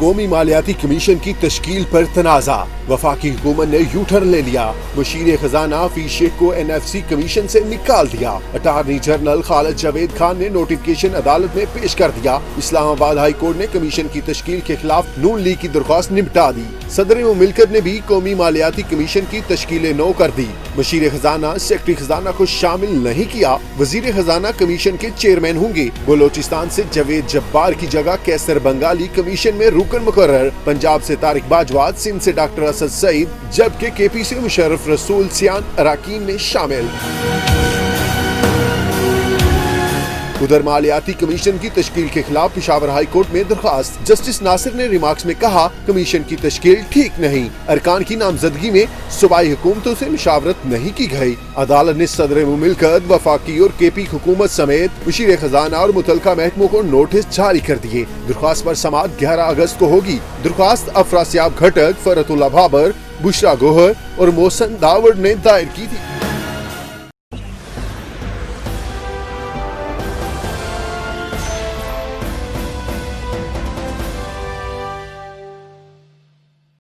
قومی مالیاتی کمیشن کی تشکیل پر تنازع، وفاقی حکومت نے یوٹرن لے لیا، مشیر خزانہ فی شیخ کو NFC کمیشن سے نکال دیا، اٹارنی جنرل خالد جاوید خان نے نوٹیفکیشن عدالت میں پیش کر دیا، اسلام آباد ہائی کورٹ نے کمیشن کی تشکیل کے خلاف نون لیگ کی درخواست نمٹا دی، صدر مملکت نے بھی قومی مالیاتی کمیشن کی تشکیل نو کر دی، مشیر خزانہ سیکرٹری خزانہ کو شامل نہیں کیا، وزیر خزانہ کمیشن کے چیئرمین ہوں گے، بلوچستان سے جاوید جبار کی جگہ کیسر بنگالی کمیشن میں رکن مقرر، پنجاب سے طارق باجوات، سندھ سے ڈاکٹر اسد سعید، جبکہ KP سے مشرف رسول سیان اراکین میں شامل۔ ادھر مالیاتی کمیشن کی تشکیل کے خلاف پشاور ہائی کورٹ میں درخواست، جسٹس ناصر نے ریمارکس میں کہا کمیشن کی تشکیل ٹھیک نہیں، ارکان کی نامزدگی میں صوبائی حکومتوں سے مشاورت نہیں کی گئی، عدالت نے صدر مملکت، وفاقی اور KP حکومت سمیت مشیر خزانہ اور متعلقہ محکموں کو نوٹس جاری کر دیے، درخواست پر سماعت 11 اگست کو ہوگی، درخواست افراسیاب گھٹک، فرت اللہ بھابر، بشرا گوہر اور محسن داوڑ نے دائر کی تھی۔